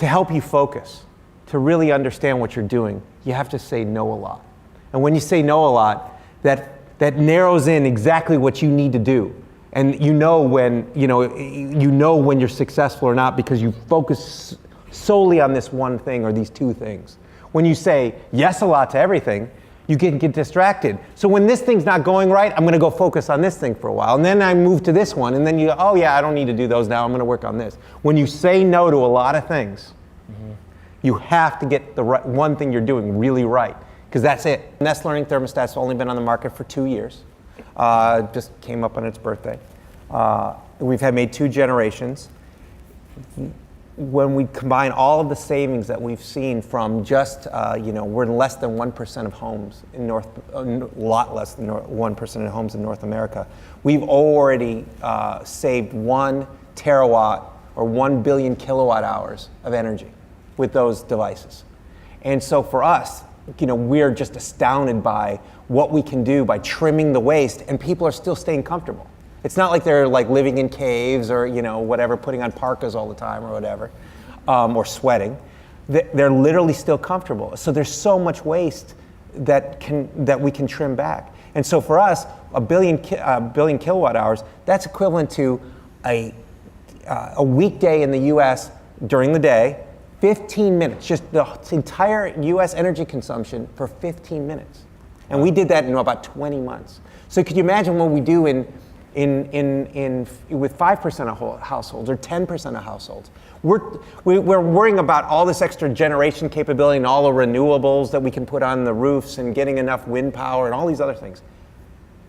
to help you focus, to really understand what you're doing, you have to say no a lot. And when you say no a lot, that narrows in exactly what you need to do. And you know when you're successful or not because you focus solely on this one thing or these two things. When you say yes a lot to everything, you can get distracted. So when this thing's not going right, I'm going to go focus on this thing for a while. And then I move to this one. And then you go, oh yeah, I don't need to do those now. I'm going to work on this. When you say no to a lot of things, you have to get the right, one thing you're doing really right. Because that's it. Nest Learning Thermostat's only been on the market for 2 years. Just came up on its birthday. We've had made 2 generations. When we combine all of the savings that we've seen from just, we're less than 1% of homes in a lot less than 1% of homes in North America. We've already saved 1 terawatt or 1 billion kilowatt hours of energy with those devices. And so for us, we're just astounded by what we can do by trimming the waste, and people are still staying comfortable. It's not like they're like living in caves or whatever, putting on parkas all the time or whatever, or sweating. They're literally still comfortable. So there's so much waste that we can trim back. And so for us, a billion kilowatt hours, that's equivalent to a weekday in the U.S. during the day, 15 minutes, just the entire U.S. energy consumption for 15 minutes. And we did that in about 20 months. So could you imagine what we do with 5% of households or 10% of households? We're worrying about all this extra generation capability and all the renewables that we can put on the roofs and getting enough wind power and all these other things.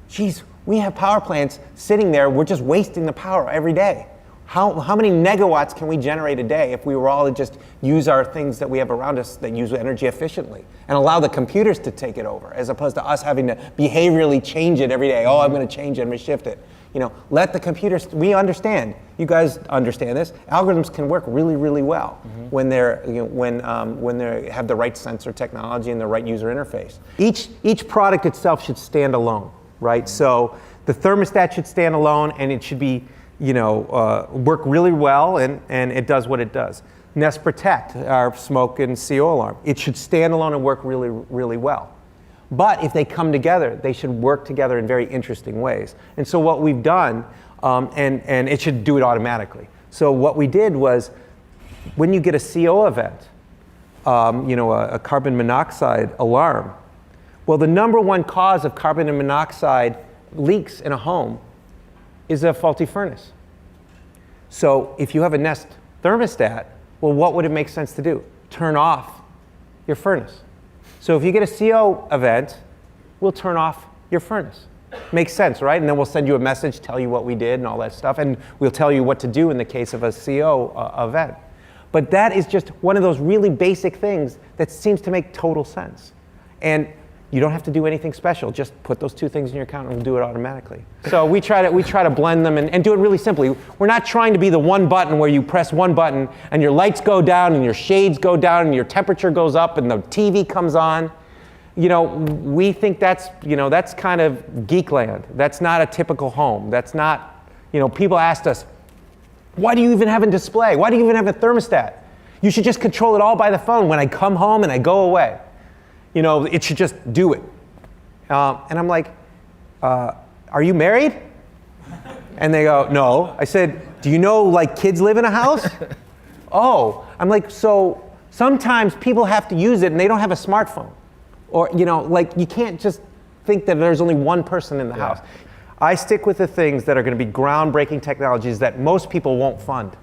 Geez, we have power plants sitting there, we're just wasting the power every day. How many megawatts can we generate a day if we were all to just use our things that we have around us that use energy efficiently and allow the computers to take it over as opposed to us having to behaviorally change it every day? Oh, I'm going to change it, I'm going to shift it. Let the computers, we understand, you guys understand this, algorithms can work really, really well when they have the right sensor technology and the right user interface. Each product itself should stand alone, right? So the thermostat should stand alone and it should be work really well, and it does what it does. Nest Protect, our smoke and CO alarm, it should stand alone and work really, really well. But if they come together, they should work together in very interesting ways. And so what we've done, and it should do it automatically. So what we did was, when you get a CO event, a carbon monoxide alarm, well, the #1 cause of carbon monoxide leaks in a home is a faulty furnace. So if you have a Nest thermostat, well, what would it make sense to do? Turn off your furnace. So if you get a CO event, we'll turn off your furnace. Makes sense, right? And then we'll send you a message, tell you what we did and all that stuff, and we'll tell you what to do in the case of a CO event. But that is just one of those really basic things that seems to make total sense. And you don't have to do anything special. Just put those 2 things in your account and we'll do it automatically. So we try to blend them and do it really simply. We're not trying to be the one button where you press one button and your lights go down and your shades go down and your temperature goes up and the TV comes on. We think that's kind of geek land. That's not a typical home. That's not, people asked us, why do you even have a display? Why do you even have a thermostat? You should just control it all by the phone when I come home and I go away. It should just do it. And I'm like, are you married? And they go, no. I said, do you know kids live in a house? Oh, I'm like, so sometimes people have to use it and they don't have a smartphone. Or, you can't just think that there's only one person in the house. I stick with the things that are going to be groundbreaking technologies that most people won't fund.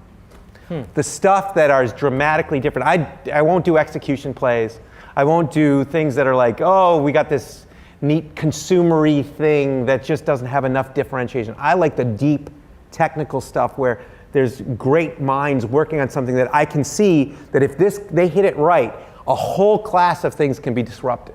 The stuff that are dramatically different. I won't do execution plays. I won't do things that are like, oh, we got this neat consumer-y thing that just doesn't have enough differentiation. I like the deep technical stuff where there's great minds working on something that I can see that if they hit it right, a whole class of things can be disrupted.